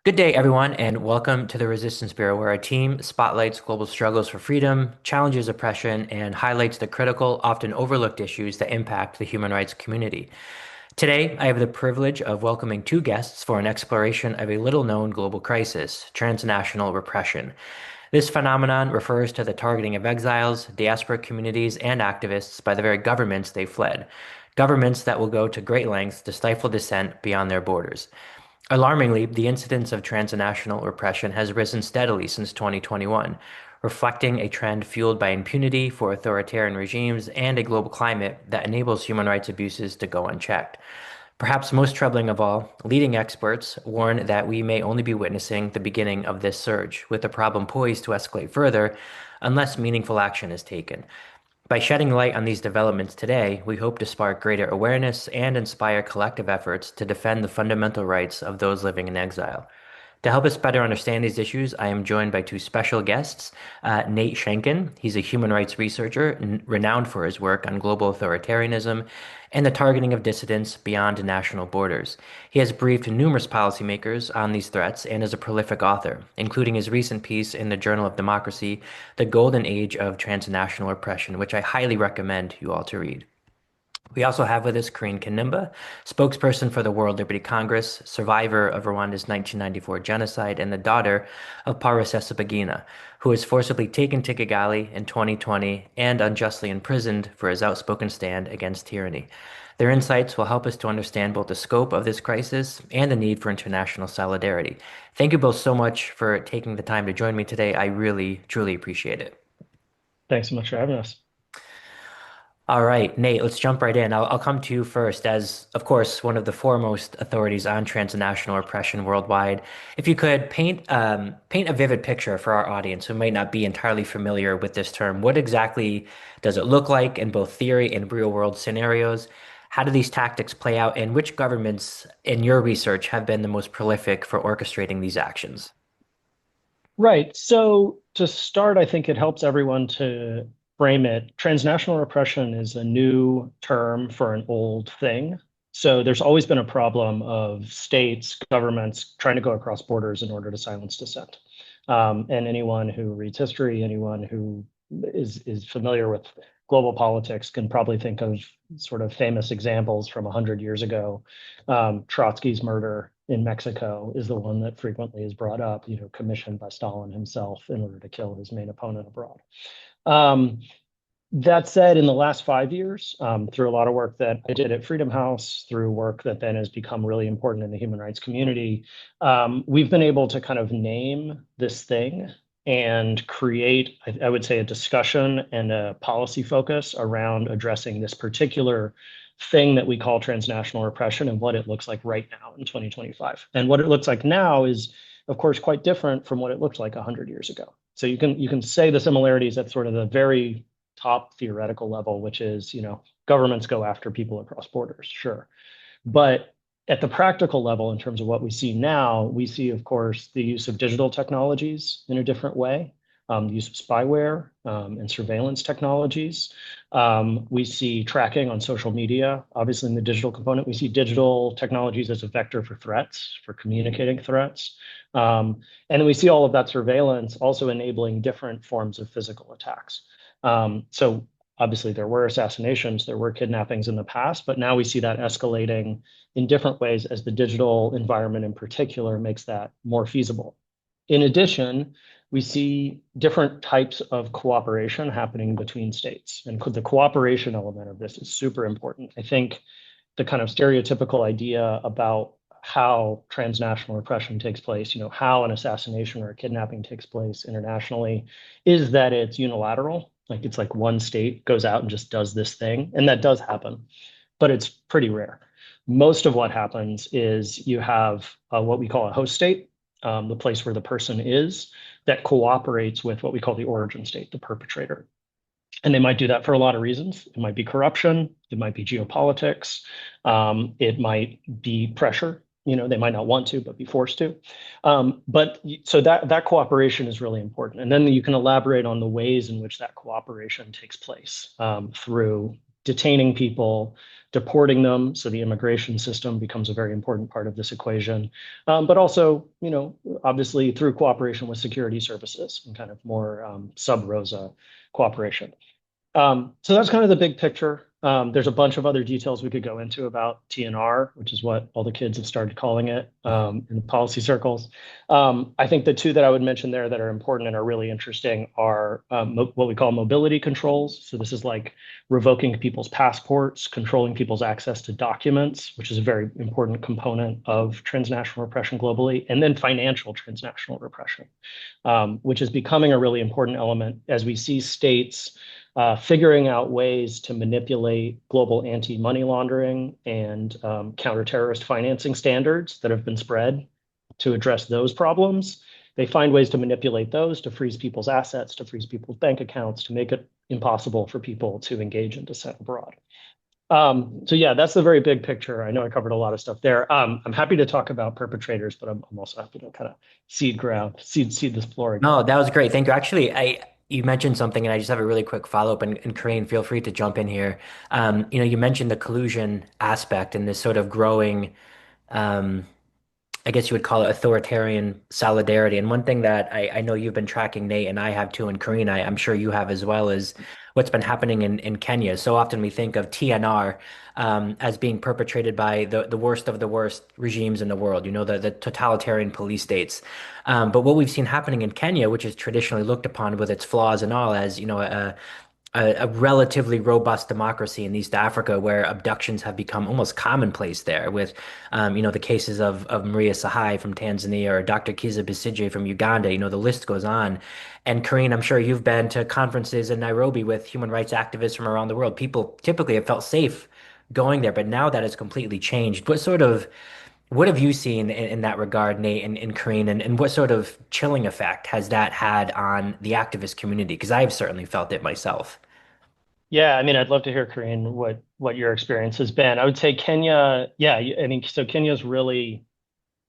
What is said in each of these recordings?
Good day, everyone, and welcome to the Resistance Bureau, where our team spotlights global struggles for freedom, challenges oppression, and highlights the critical, often overlooked issues that impact the human rights community. Today, I have the privilege of welcoming two guests for an exploration of a little-known global crisis, transnational repression. This phenomenon refers to the targeting of exiles, diaspora communities, and activists by the very governments they fled. Governments that will go to great lengths to stifle dissent beyond their borders. Alarmingly, the incidence of transnational repression has risen steadily since 2021, reflecting a trend fueled by impunity for authoritarian regimes and a global climate that enables human rights abuses to go unchecked. Perhaps most troubling of all, leading experts warn that we may only be witnessing the beginning of this surge, with the problem poised to escalate further unless meaningful action is taken. By shedding light on these developments today, we hope to spark greater awareness and inspire collective efforts to defend the fundamental rights of those living in exile. To help us better understand these issues, I am joined by two special guests. Nate Schenkkan, he's a human rights researcher renowned for his work on global authoritarianism and the targeting of dissidents beyond national borders. He has briefed numerous policymakers on these threats and is a prolific author, including his recent piece in the Journal of Democracy, The Golden Age of Transnational Oppression, which I highly recommend you all to read. We also have with us Carine Kanimba, spokesperson for the World Liberty Congress, survivor of Rwanda's 1994 genocide, and the daughter of Paul Rusesabagina, who was forcibly taken to Kigali in 2020 and unjustly imprisoned for his outspoken stand against tyranny. Their insights will help us to understand both the scope of this crisis and the need for international solidarity. Thank you both so much for taking the time to join me today. I really, truly appreciate it. Thanks so much for having us. All right, Nate, let's jump right in. I'll come to you first, as, of course, one of the foremost authorities on transnational oppression worldwide. If you could paint a vivid picture for our audience who may not be entirely familiar with this term, what exactly does it look like in both theory and real world scenarios? How do these tactics play out, and which governments in your research have been the most prolific for orchestrating these actions? Right. So to start, I think it helps everyone to frame it. Transnational repression is a new term for an old thing. So there's always been a problem of states, governments trying to go across borders in order to silence dissent. And anyone who reads history, anyone who is familiar with global politics can probably think of sort of famous examples from 100 years ago. Trotsky's murder in Mexico is the one that frequently is brought up, commissioned by Stalin himself in order to kill his main opponent abroad. Um, that said, in the last 5 years, through a lot of work that I did at Freedom House, through work that then has become really important in the human rights community, we've been able to kind of name this thing and create, I would say, a discussion and a policy focus around addressing this particular thing that we call transnational repression and what it looks like right now in 2025. And what it looks like now is, of course, quite different from what it looked like 100 years ago. So you can say the similarities at sort of the very top theoretical level, which is, governments go after people across borders, sure. But at the practical level, in terms of what we see now, we see, of course, the use of digital technologies in a different way, the use of spyware and surveillance technologies. We see tracking on social media. Obviously, in the digital component, we see digital technologies as a vector for threats, for communicating threats. And we see all of that surveillance also enabling different forms of physical attacks. So obviously, there were assassinations, there were kidnappings in the past, but now we see that escalating in different ways as the digital environment in particular makes that more feasible. In addition, we see different types of cooperation happening between states. And the cooperation element of this is super important. I think the kind of stereotypical idea about how transnational repression takes place, how an assassination or a kidnapping takes place internationally, is that it's unilateral. Like it's like one state goes out and just does this thing. And that does happen, but it's pretty rare. Most of what happens is you have what we call a host state, the place where the person is, that cooperates with what we call the origin state, the perpetrator. And they might do that for a lot of reasons. It might be corruption, it might be geopolitics, it might be pressure. They might not want to, but be forced to. But so that cooperation is really important. And then you can elaborate on the ways in which that cooperation takes place through detaining people, deporting them. So the immigration system becomes a very important part of this equation. But also, obviously through cooperation with security services and kind of more sub rosa cooperation. So that's kind of the big picture. There's a bunch of other details we could go into about TNR, which is what all the kids have started calling it in the policy circles. I think the two that I would mention there that are important and are really interesting are what we call mobility controls. So this is like revoking people's passports, controlling people's access to documents, which is a very important component of transnational repression globally, and then financial transnational repression, which is becoming a really important element as we see states figuring out ways to manipulate global anti-money laundering and counter-terrorist financing standards that have been spread to address those problems. They find ways to manipulate those to freeze people's assets, to freeze people's bank accounts, to make it impossible for people to engage in dissent abroad. So yeah, that's the very big picture. I know I covered a lot of stuff there. I'm happy to talk about perpetrators, but I'm also happy to kind of seed this floor again. No, that was great. Thank you. Actually, you mentioned something, and I just have a really quick follow-up. And Carine, feel free to jump in here. You mentioned the collusion aspect and this sort of growing. Um, I guess you would call it authoritarian solidarity. And one thing that I know you've been tracking, Nate, and I have too, and Karina, I'm sure you have as well, is what's been happening in Kenya. So often we think of TNR as being perpetrated by the worst of the worst regimes in the world, the totalitarian police states. But what we've seen happening in Kenya, which is traditionally looked upon with its flaws and all as, a relatively robust democracy in East Africa where abductions have become almost commonplace there with, the cases of Maria Sahai from Tanzania or Dr. Kiza Besigye from Uganda, the list goes on. And Karine, I'm sure you've been to conferences in Nairobi with human rights activists from around the world. People typically have felt safe going there, but now that has completely changed. What have you seen in that regard, Nate and Karine, and what sort of chilling effect has that had on the activist community? Because I've certainly felt it myself. Yeah, I mean, I'd love to hear, Korean, what your experience has been. I would say Kenya, yeah, I mean, so Kenya's really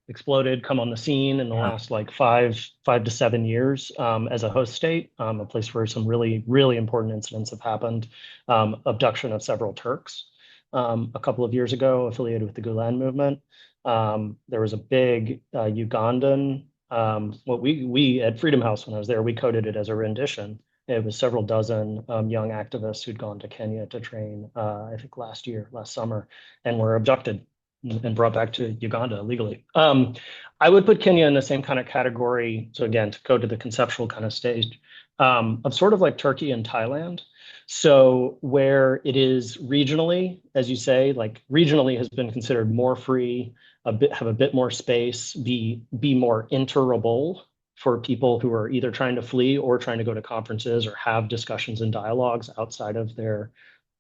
exploded, come on the scene in the Yeah. last like 5 to 7 years as a host state, a place where some really, really important incidents have happened. Abduction of several Turks a couple of years ago, affiliated with the Gulen movement. There was a big Ugandan, what we at Freedom House when I was there, we coded it as a rendition. It was several dozen young activists who'd gone to Kenya to train, I think last summer, and were abducted and brought back to Uganda illegally. I would put Kenya in the same kind of category. So again, to go to the conceptual kind of stage of sort of like Turkey and Thailand. So where it is regionally, as you say, like regionally has been considered more free, have a bit more space, be more interable for people who are either trying to flee or trying to go to conferences or have discussions and dialogues outside of their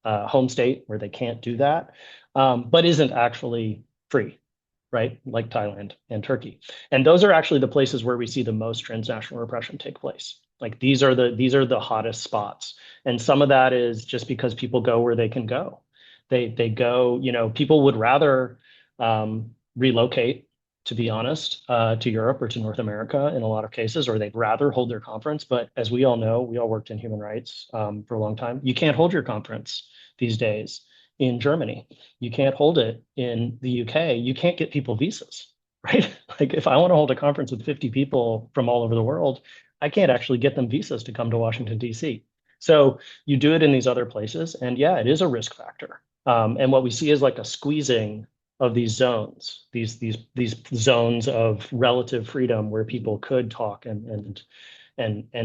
home state where they can't do that, but isn't actually free, right? Like Thailand and Turkey. And those are actually the places where we see the most transnational repression take place. Like these are the hottest spots. And some of that is just because people go where they can go. They go, people would rather relocate, to be honest, to Europe or to North America in a lot of cases, or they'd rather hold their conference. But as we all know, we all worked in human rights for a long time. You can't hold your conference these days in Germany. You can't hold it in the UK. You can't get people visas, right? Like if I want to hold a conference with 50 people from all over the world, I can't actually get them visas to come to Washington, D.C. So you do it in these other places. And yeah, it is a risk factor. And what we see is like a squeezing of these zones, these zones of relative freedom where people could talk and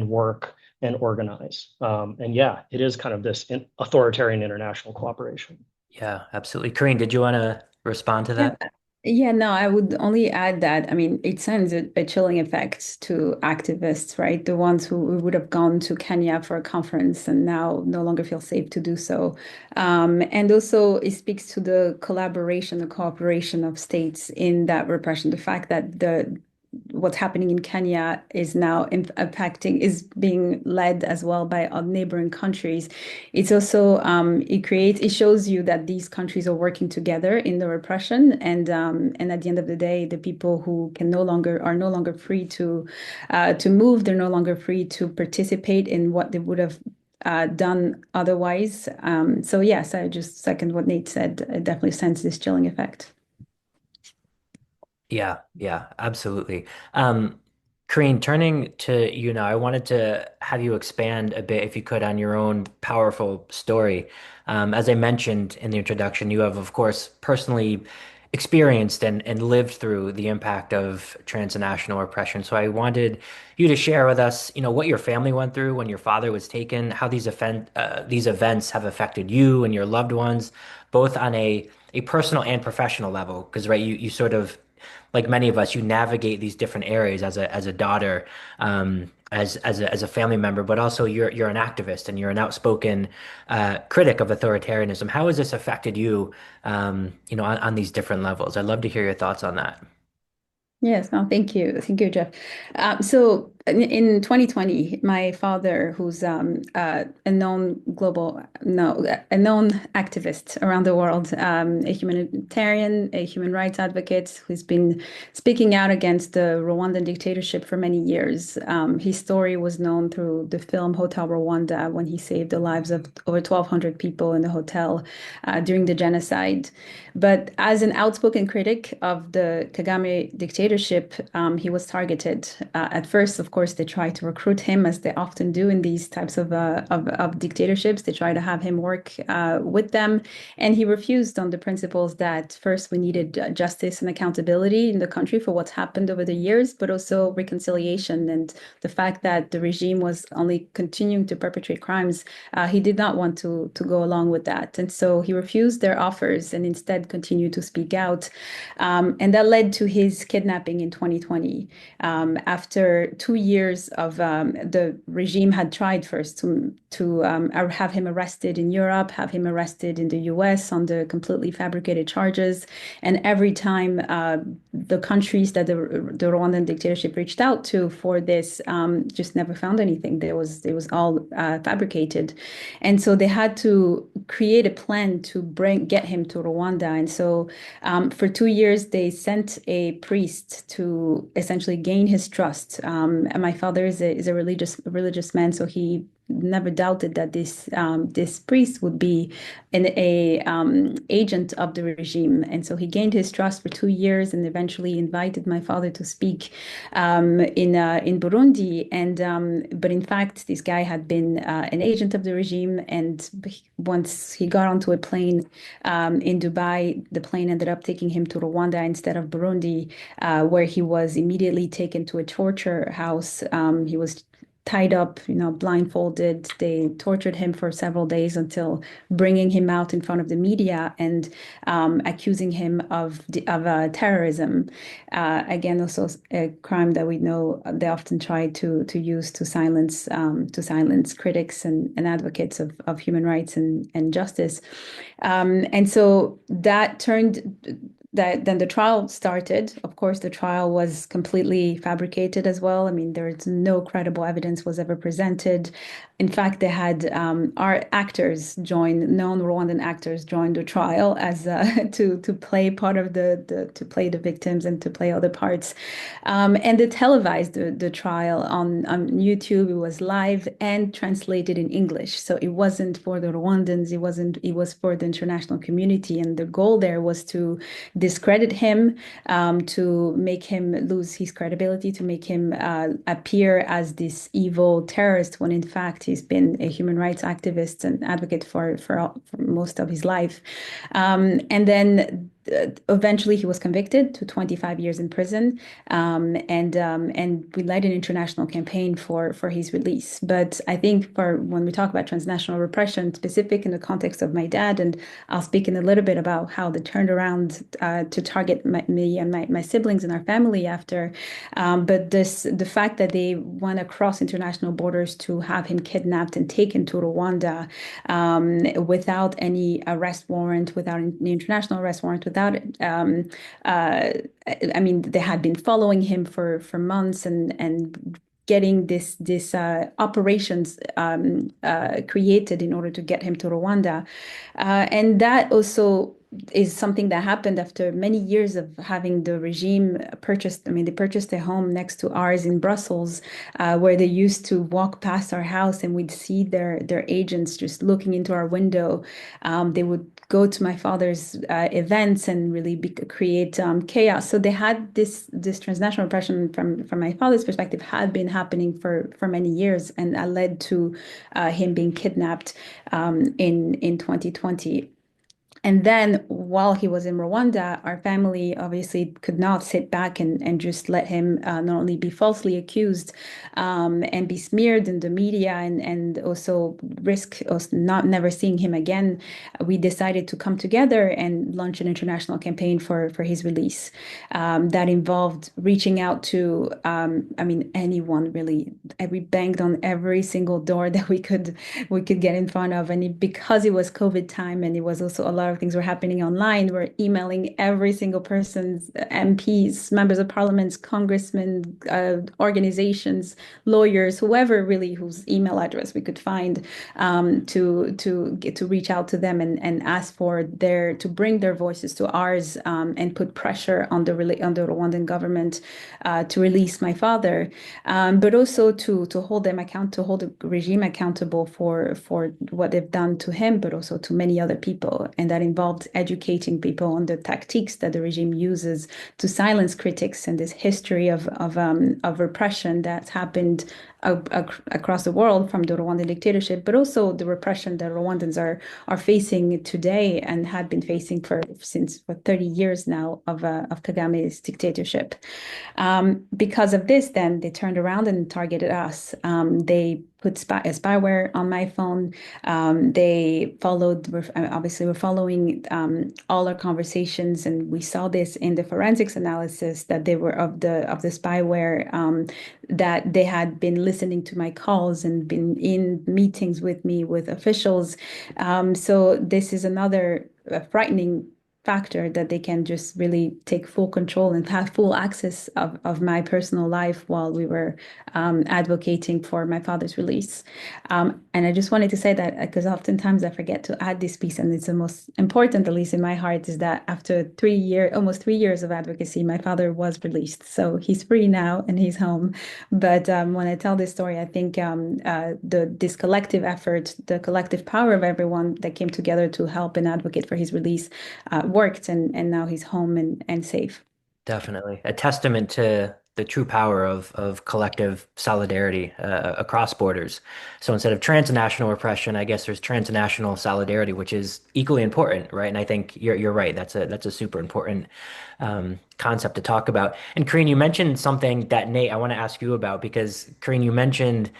work and organize. And yeah, it is kind of this authoritarian international cooperation. Yeah, absolutely. Karine, did you want to respond to Yeah, that? yeah, no, I would only add that, I mean, it sends a chilling effect to activists, right? The ones who would have gone to Kenya for a conference and now no longer feel safe to do so. And also it speaks to the collaboration, the cooperation of states in that repression, the fact that what's happening in Kenya is now is being led as well by neighboring countries. It's also it shows you that these countries are working together in the repression, and at the end of the day, the people who are no longer free to move, they're no longer free to participate in what they would have done otherwise. So yes, I just second what Nate said. I definitely sense this chilling effect. Yeah, yeah, absolutely. Carine, turning to you now, I wanted to have you expand a bit, if you could, on your own powerful story. As I mentioned in the introduction, you have, of course, personally experienced and lived through the impact of transnational oppression. So I wanted you to share with us, what your family went through when your father was taken, how these events have affected you and your loved ones, both on a personal and professional level. Because, right, you sort of like many of us, you navigate these different areas as a daughter, as a family member, but also you're an activist and you're an outspoken critic of authoritarianism. How has this affected you, on these different levels? I'd love to hear your thoughts on that. Yes, no, thank you. Thank you, Jeff. So in 2020, my father, who's a known global, no, a known activist around the world, a humanitarian, a human rights advocate who's been speaking out against the Rwandan dictatorship for many years. His story was known through the film Hotel Rwanda when he saved the lives of over 1,200 people in the hotel during the genocide. But as an outspoken critic of the Kagame dictatorship, he was targeted. At first, of course, they tried to recruit him, as they often do in these types of dictatorships. They try to have him work with them, and he refused on the principles that first we needed justice and accountability in the country for what's happened over the years, but also reconciliation and the fact that the regime was only continuing to perpetrate crimes. He did not want to go along with that, and so he refused their offers and instead continued to speak out. And that led to his kidnapping in 2020. After 2 years of the regime had tried first to have him arrested in Europe, have him arrested in the US on the completely fabricated charges. And every time the countries that the Rwandan dictatorship reached out to for this just never found anything. It was all fabricated. And so they had to create a plan to get him to Rwanda. And so for 2 years, they sent a priest to essentially gain his trust. And my father is a religious man, so he never doubted that this priest would be an agent of the regime. And so he gained his trust for 2 years and eventually invited my father to speak in Burundi. And but in fact, this guy had been an agent of the regime. And once he got onto a plane in Dubai, the plane ended up taking him to Rwanda instead of Burundi, where he was immediately taken to a torture house. He was tied up, blindfolded. They tortured him for several days until bringing him out in front of the media and accusing him of terrorism. Again, also a crime that we know they often try to use to silence critics and advocates of human rights and justice. And so that then the trial started. Of course, the trial was completely fabricated as well. I mean, there's no credible evidence was ever presented. In fact, they had our actors known Rwandan actors joined the trial as to play part of to play the victims and to play other parts. And they televised the trial on YouTube. It was live and translated in English. So it wasn't for the Rwandans. It was for the international community. And the goal there was to discredit him, to make him lose his credibility, to make him appear as this evil terrorist, when in fact he's been a human rights activist and advocate for most of his life. And then eventually he was convicted to 25 years in prison, and we led an international campaign for his release. But I think for when we talk about transnational repression, specific in the context of my dad, and I'll speak in a little bit about how they turned around to target me and my siblings and our family after. But the fact that they went across international borders to have him kidnapped and taken to Rwanda without any arrest warrant, without an international arrest warrant, without I mean, they had been following him for months and getting this operations created in order to get him to Rwanda, and that also is something that happened after many years of having the regime purchased. I mean, they purchased a home next to ours in Brussels, where they used to walk past our house and we'd see their agents just looking into our window. They would go to my father's events and really create chaos. So they had this transnational oppression from my father's perspective had been happening for many years, and that led to him being kidnapped in 2020. And then while he was in Rwanda, our family obviously could not sit back and just let him not only be falsely accused and be smeared in the media and also risk us not never seeing him again. We decided to come together and launch an international campaign for his release. That involved reaching out to, I mean, anyone really. We banged on every single door that we could get in front of. And because it was COVID time and it was also a lot of things were happening online, we're emailing every single person's MPs, members of parliaments, congressmen, organizations, lawyers, whoever really whose email address we could find to reach out to them and ask for to bring their voices to ours and put pressure on the Rwandan government to release my father, but also to hold the regime accountable for what they've done to him, but also to many other people. And that involved educating people on the tactics that the regime uses to silence critics and this history of repression that's happened across the world from the Rwandan dictatorship, but also the repression that Rwandans are facing today and had been facing for 30 years now of Kagame's dictatorship. Because of this, then they turned around and targeted us. They put spyware on my phone. They obviously, we're following all our conversations, and we saw this in the forensics analysis that they were of the spyware, that they had been listening to my calls and been in meetings with me, with officials. So this is another frightening factor, that they can just really take full control and have full access of my personal life while we were advocating for my father's release. And I just wanted to say that because oftentimes I forget to add this piece, and it's the most important, at least in my heart, is that after almost 3 years of advocacy, my father was released. So he's free now and he's home. But when I tell this story, I think this collective effort, the collective power of everyone that came together to help and advocate for his release worked, and now he's home and safe. Definitely. A testament to the true power of collective solidarity across borders. So instead of transnational repression, I guess there's transnational solidarity, which is equally important, right? And I think you're right. That's a super important concept to talk about. And Carine, you mentioned something that Nate, I want to ask you about, because Carine, you mentioned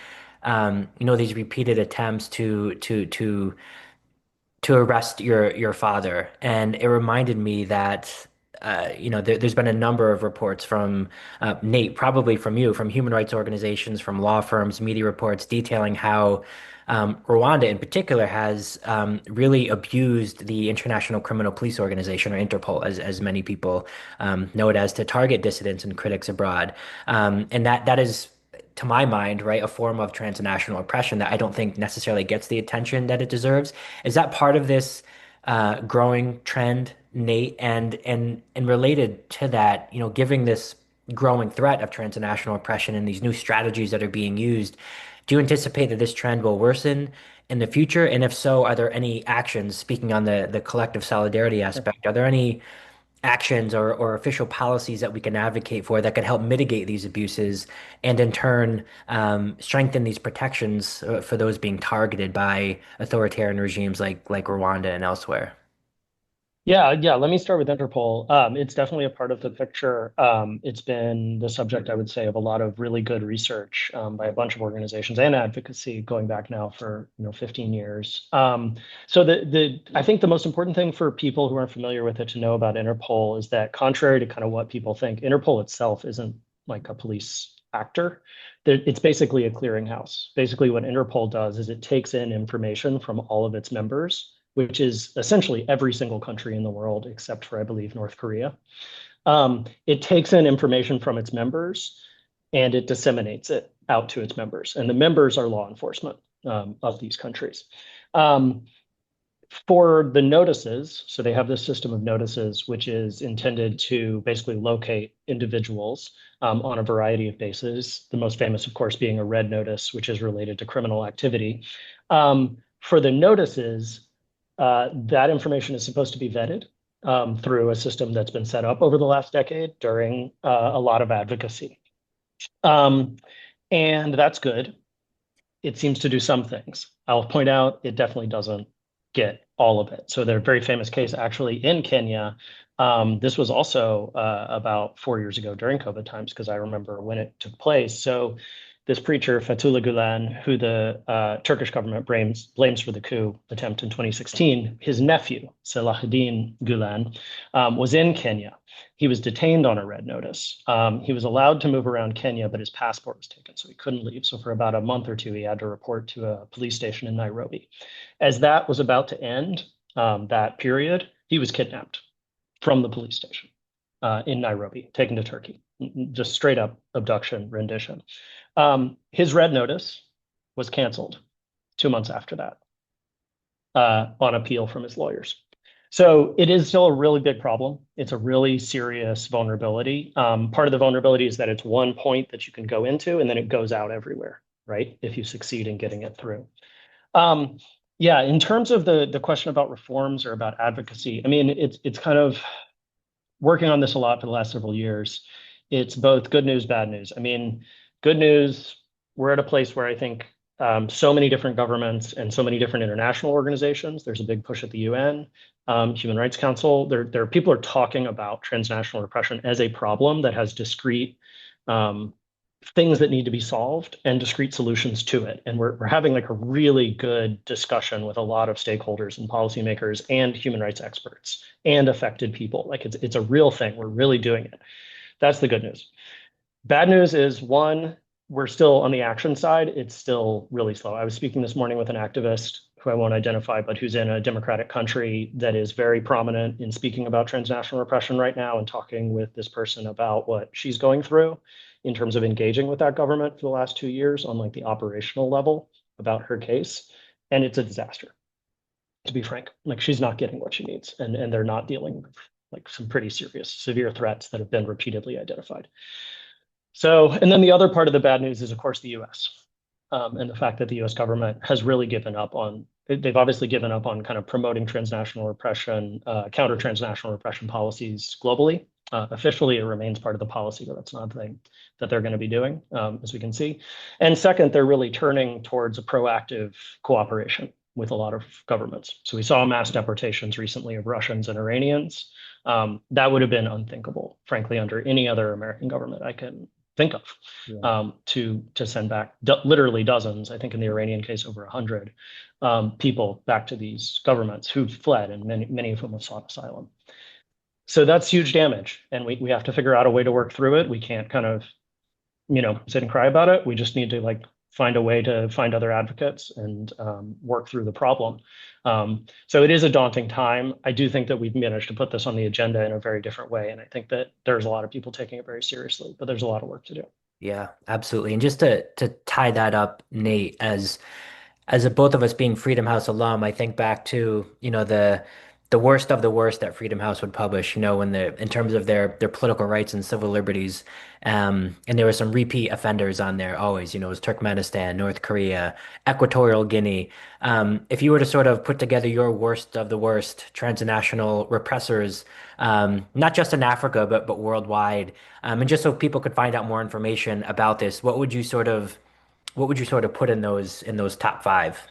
these repeated attempts to arrest your father, and it reminded me that there's been a number of reports from Nate, probably from you, from human rights organizations, from law firms, media reports detailing how Rwanda in particular has really abused the International Criminal Police Organization, or Interpol, as many people know it as, to target dissidents and critics abroad. And that is, to my mind, right, a form of transnational oppression that I don't think necessarily gets the attention that it deserves. Is that part of this growing trend, Nate? And related to that, giving this growing threat of transnational oppression and these new strategies that are being used, do you anticipate that this trend will worsen in the future? And if so, are there any actions, speaking on the collective solidarity aspect, are there any actions or official policies that we can advocate for that could help mitigate these abuses and in turn strengthen these protections for those being targeted by authoritarian regimes like Rwanda and elsewhere? Yeah. Let me start with Interpol. It's definitely a part of the picture. It's been the subject, I would say, of a lot of really good research by a bunch of organizations and advocacy going back now for 15 years. So I think the most important thing for people who aren't familiar with it to know about Interpol is that, contrary to kind of what people think, Interpol itself isn't like a police actor. It's basically a clearinghouse. Basically, what Interpol does is it takes in information from all of its members, which is essentially every single country in the world except for, I believe, North Korea. It takes in information from its members and it disseminates it out to its members. And the members are law enforcement of these countries. For the notices, so they have this system of notices, which is intended to basically locate individuals on a variety of bases. The most famous, of course, being a red notice, which is related to criminal activity. For the notices, that information is supposed to be vetted through a system that's been set up over the last decade during a lot of advocacy. And that's good. It seems to do some things. I'll point out it definitely doesn't get all of it. So there's a very famous case actually in Kenya. This was also about 4 years ago during COVID times, because I remember when it took place. So this preacher, Fethullah Gulen, who the Turkish government blames for the coup attempt in 2016, his nephew, Selahattin Gulen, was in Kenya. He was detained on a red notice. He was allowed to move around Kenya, but his passport was taken, so he couldn't leave. So for about a month or two, he had to report to a police station in Nairobi. As that was about to end, that period, he was kidnapped from the police station in Nairobi, taken to Turkey. Just straight up abduction, rendition. His red notice was canceled 2 months after that on appeal from his lawyers. So it is still a really big problem. It's a really serious vulnerability. Part of the vulnerability is that it's one point that you can go into and then it goes out everywhere, right? If you succeed in getting it through. Yeah, in terms of the question about reforms or about advocacy, I mean, it's kind of working on this a lot for the last several years. It's both good news, bad news. I mean, good news, we're at a place where I think so many different governments and so many different international organizations, there's a big push at the UN, Human Rights Council, there are people are talking about transnational repression as a problem that has discrete things that need to be solved and discrete solutions to it. And we're having like a really good discussion with a lot of stakeholders and policymakers and human rights experts and affected people. Like it's a real thing. We're really doing it. That's the good news. Bad news is, one, we're still on the action side. It's still really slow. I was speaking this morning with an activist who I won't identify, but who's in a democratic country that is very prominent in speaking about transnational repression right now and talking with this person about what she's going through in terms of engaging with that government for the last 2 years on like the operational level about her case. And it's a disaster, to be frank. Like she's not getting what she needs, and they're not dealing with like some pretty serious, severe threats that have been repeatedly identified. So, and then the other part of the bad news is, of course, the US and the fact that the US government has really given up on, they've obviously given up on kind of promoting transnational repression, counter transnational repression policies globally. Officially, it remains part of the policy, but that's not a thing that they're going to be doing, as we can see. And second, they're really turning towards a proactive cooperation with a lot of governments. So we saw mass deportations recently of Russians and Iranians. That would have been unthinkable, frankly, under any other American government I can think of, to send back literally dozens, I think in the Iranian case, over 100 people back to these governments who fled, and many of whom have sought asylum. So that's huge damage, and we have to figure out a way to work through it. We can't kind of, sit and cry about it. We just need to like find a way to find other advocates and work through the problem. So it is a daunting time. I do think that we've managed to put this on the agenda in a very different way, and I think that there's a lot of people taking it very seriously, but there's a lot of work to do. Yeah, absolutely. And just to tie that up, Nate, both of us being Freedom House alum, I think back to, the worst of the worst that Freedom House would publish, in terms of their political rights and civil liberties. And there were some repeat offenders on there always, it was Turkmenistan, North Korea, Equatorial Guinea. If you were to sort of put together your worst of the worst transnational repressors, not just in Africa, but worldwide, and just so people could find out more information about this, what would you sort of put in those top five?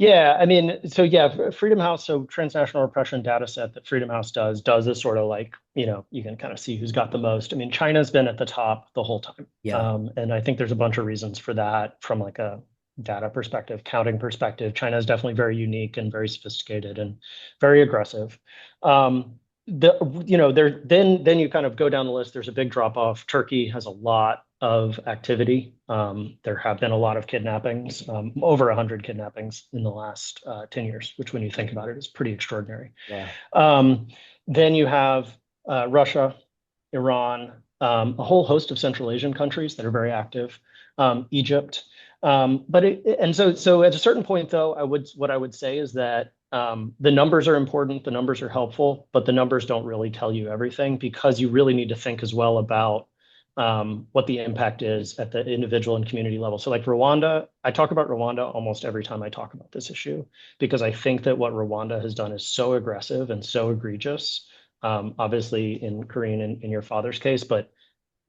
Yeah, I mean, so yeah, Freedom House, so transnational repression data set that Freedom House does is sort of like, you can kind of see who's got the most. I mean, China's been at the top the whole time. Yeah. And I think there's a bunch of reasons for that from like a data perspective, counting perspective. China is definitely very unique and very sophisticated and very aggressive. Then you kind of go down the list. There's a big drop off. Turkey has a lot of activity. There have been a lot of kidnappings, over 100 kidnappings in the last 10 years, which when you think about it is pretty extraordinary. Yeah. Then you have Russia, Iran, a whole host of Central Asian countries that are very active, Egypt. So at a certain point, though, what I would say is that The numbers are important, the numbers are helpful, but the numbers don't really tell you everything because you really need to think as well about what the impact is at the individual and community level. So like Rwanda, I talk about Rwanda almost every time I talk about this issue because I think that what Rwanda has done is so aggressive and so egregious, obviously in Carine and in your father's case, but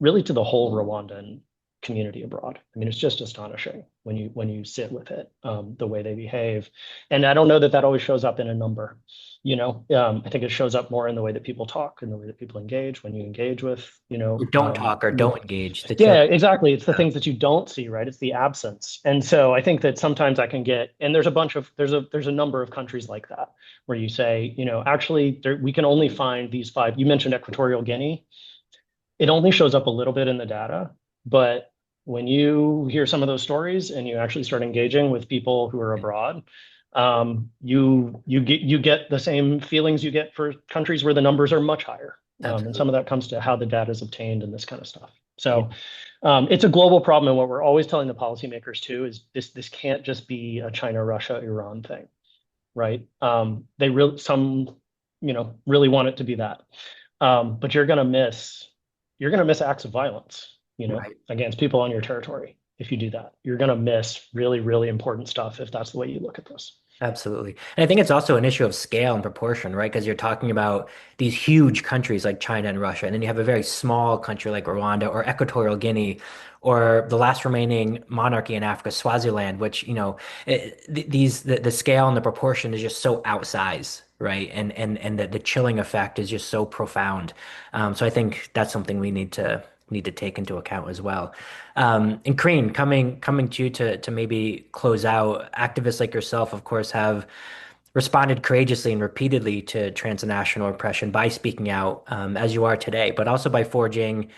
really to the whole Rwandan community abroad. I mean, it's just astonishing when you sit with it, the way they behave. And I don't know that that always shows up in a number. I think it shows up more in the way that people talk and the way that people engage when you engage with, Or don't talk or don't engage. The chill. yeah, exactly. It's the things that you don't see, right? It's the absence. And so I think that sometimes I can get, and there's a number of countries like that where you say, actually we can only find these five. You mentioned Equatorial Guinea. It only shows up a little bit in the data, but when you hear some of those stories and you actually start engaging with people who are abroad, you get the same feelings you get for countries where the numbers are much higher. And some of that comes to how the data is obtained and this kind of stuff. So it's a global problem. And what we're always telling the policymakers too is this can't just be a China, Russia, Iran thing, right? Some really want it to be that. But you're gonna miss acts of violence, Right. against people on your territory. If you do that, you're gonna miss really, really important stuff if that's the way you look at this. Absolutely. And I think it's also an issue of scale and proportion, right? Because you're talking about these huge countries like China and Russia, and then you have a very small country like Rwanda or Equatorial Guinea or the last remaining monarchy in Africa, Swaziland, which, the scale and the proportion is just so outsized, right? And the chilling effect is just so profound. So I think that's something we need to take into account as well. And Karine, coming to you to maybe close out, activists like yourself, of course, have responded courageously and repeatedly to transnational oppression by speaking out, as you are today, but also by forging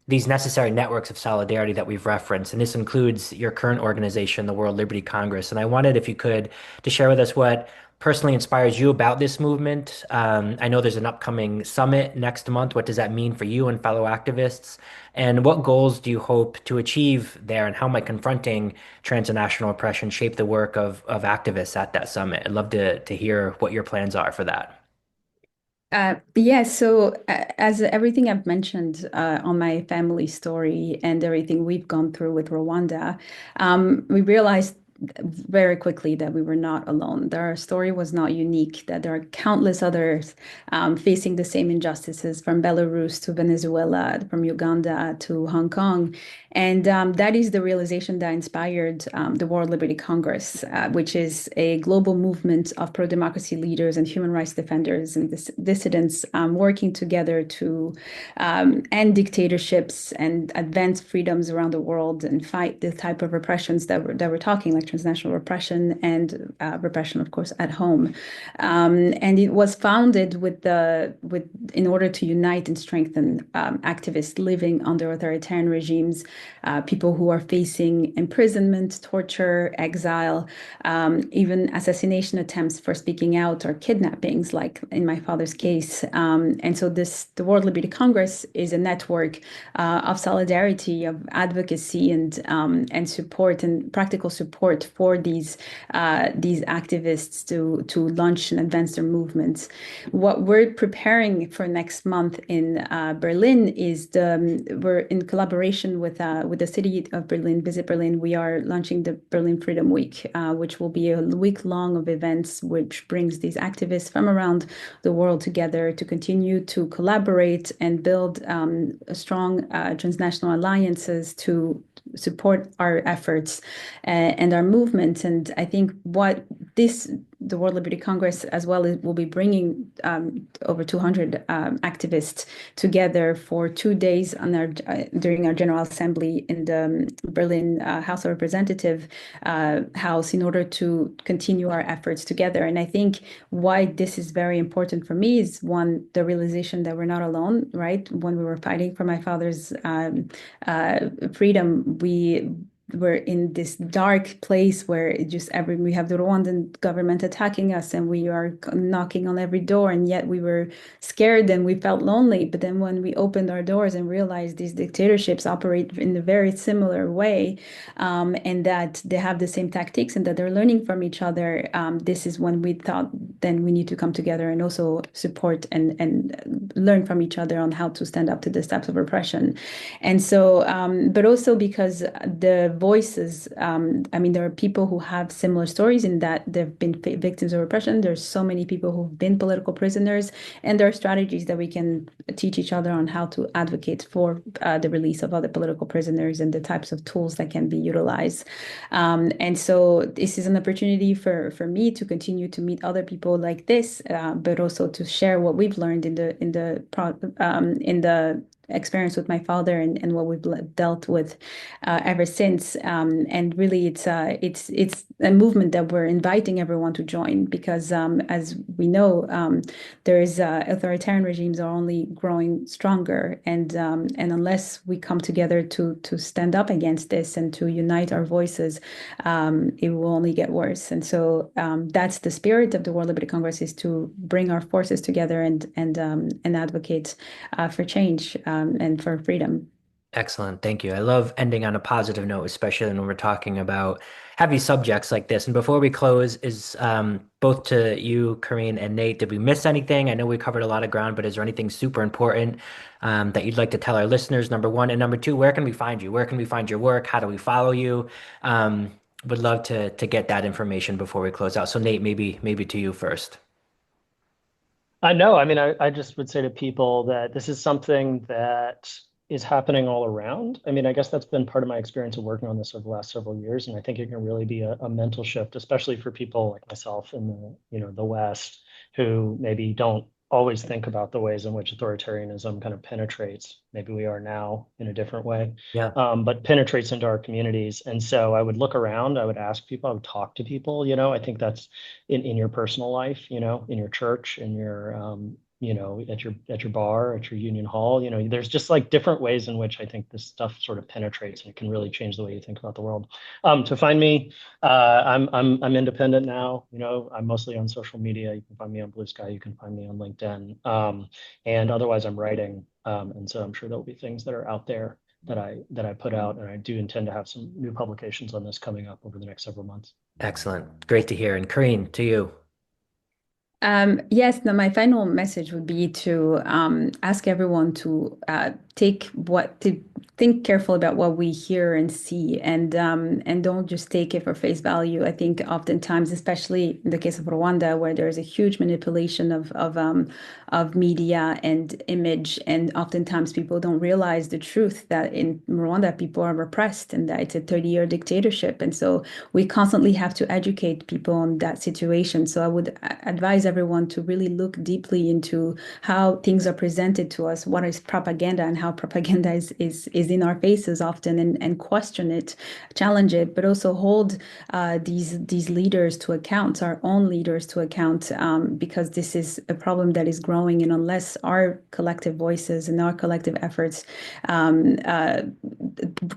these necessary networks of solidarity that we've referenced. And this includes your current organization, the World Liberty Congress. And I wanted, if you could, to share with us what personally inspires you about this movement. I know there's an upcoming summit next month. What does that mean for you and fellow activists? And what goals do you hope to achieve there? And how might confronting transnational oppression shape the work of activists at that summit? I'd love to hear what your plans are for that. Yeah, so as everything I've mentioned on my family story and everything we've gone through with Rwanda, we realized very quickly that we were not alone. That our story was not unique, that there are countless others facing the same injustices from Belarus to Venezuela, from Uganda to Hong Kong. And that is the realization that inspired the World Liberty Congress, which is a global movement of pro-democracy leaders and human rights defenders and dissidents working together to end dictatorships and advance freedoms around the world and fight the type of repressions that we're talking, like transnational repression and repression, of course, at home. And it was founded in order to unite and strengthen activists living under authoritarian regimes, people who are facing imprisonment, torture, exile, even assassination attempts for speaking out or kidnappings, like in my father's case. And so the World Liberty Congress is a network of solidarity, of advocacy, and support and practical support for these activists to launch and advance their movements. What we're preparing for next month in Berlin is we're in collaboration with the city of Berlin, Visit Berlin. We are launching the Berlin Freedom Week, which will be a week long of events, which brings these activists from around the world together to continue to collaborate and build strong transnational alliances to support our efforts and our movements. And I think the World Liberty Congress as well will be bringing over 200 activists together for 2 days during our General Assembly in the Berlin House of Representatives house in order to continue our efforts together. And I think why this is very important for me is, one, the realization that we're not alone, right? When we were fighting for my father's freedom, we're in this dark place where it just we have the Rwandan government attacking us and we are knocking on every door, and yet we were scared and we felt lonely. But then when we opened our doors and realized these dictatorships operate in a very similar way, and that they have the same tactics and that they're learning from each other, this is when we thought then we need to come together and also support and learn from each other on how to stand up to the steps of repression. And so, but also because the voices, I mean, there are people who have similar stories in that they've been victims of repression. There's so many people who've been political prisoners, and there are strategies that we can teach each other on how to advocate for the release of other political prisoners and the types of tools that can be utilized. And so this is an opportunity for me to continue to meet other people like this, but also to share what we've learned in the experience with my father and what we've dealt with ever since. And really, it's a movement that we're inviting everyone to join because, as we know, there's authoritarian regimes are only growing stronger, and unless we come together to stand up against this and to unite our voices, it will only get worse. And so that's the spirit of the World Liberty Congress, is to bring our forces together and advocate for change and for freedom. Excellent. Thank you. I love ending on a positive note, especially when we're talking about heavy subjects like this. And before we close, is both to you, Carine and Nate, did we miss anything? I know we covered a lot of ground, but is there anything super important that you'd like to tell our listeners, number one? And number two, where can we find you? Where can we find your work? How do we follow you? Would love to get that information before we close out. So Nate, maybe to you first. I know. I mean, I just would say to people that this is something that is happening all around. I mean, I guess that's been part of my experience of working on this over the last several years, and I think it can really be a mental shift, especially for people like myself in the West, who maybe don't always think about the ways in which authoritarianism kind of penetrates. Maybe we are now in a different way, Yeah. but penetrates into our communities. And so I would look around, I would ask people, I would talk to people. I think that's in your personal life, in your church, in your at your bar, at your union hall. There's just like different ways in which I think this stuff sort of penetrates, and it can really change the way you think about the world. To find me, I'm independent now. I'm mostly on social media. You can find me on Blue Sky. You can find me on LinkedIn. And otherwise, I'm writing, and so I'm sure there'll be things that are out there that I put out, and I do intend to have some new publications on this coming up over the next several months. Excellent. Great to hear. And Carine, to you. Yes, now my final message would be to ask everyone to to think careful about what we hear and see, and don't just take it for face value. I think oftentimes, especially in the case of Rwanda, where there is a huge manipulation of media and image, and oftentimes people don't realize the truth that in Rwanda people are repressed and that it's a 30-year dictatorship, and so we constantly have to educate people on that situation. So I would advise everyone to really look deeply into how things are presented to us, what is propaganda, and how propaganda is in our faces often, and question it, challenge it, but also hold these leaders to account, our own leaders to account, because this is a problem that is growing, and unless our collective voices and our collective efforts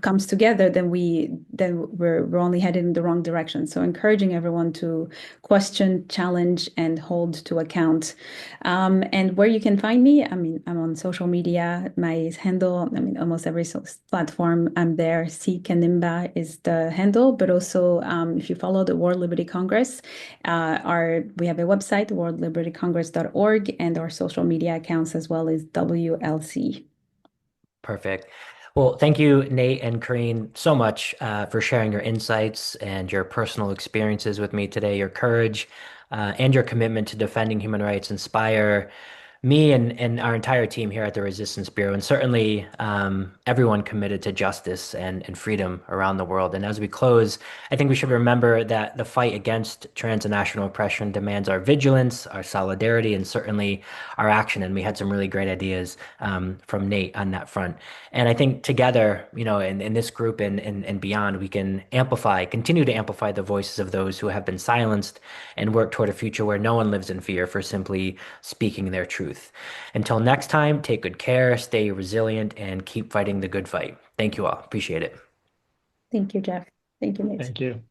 comes together, then we're only headed in the wrong direction. So encouraging everyone to question, challenge, and hold to account. And where you can find me, I mean, I'm on social media. My handle, I mean, almost every platform I'm there. C Kanimba is the handle, but also if you follow the World Liberty Congress, we have a website, worldlibertycongress.org, and our social media accounts as well as WLC. Perfect. Well, thank you, Nate and Carine, so much for sharing your insights and your personal experiences with me today. Your courage and your commitment to defending human rights inspire me and our entire team here at the Resistance Bureau, and certainly everyone committed to justice and freedom around the world. And as we close, I think we should remember that the fight against transnational oppression demands our vigilance, our solidarity, and certainly our action. And we had some really great ideas from Nate on that front. And I think together, in this group and beyond, we can continue to amplify the voices of those who have been silenced and work toward a future where no one lives in fear for simply speaking their truth. Until next time, take good care, stay resilient, and keep fighting the good fight. Thank you all. Appreciate it. Thank you, Jeff. Thank you, Nate. Thank you.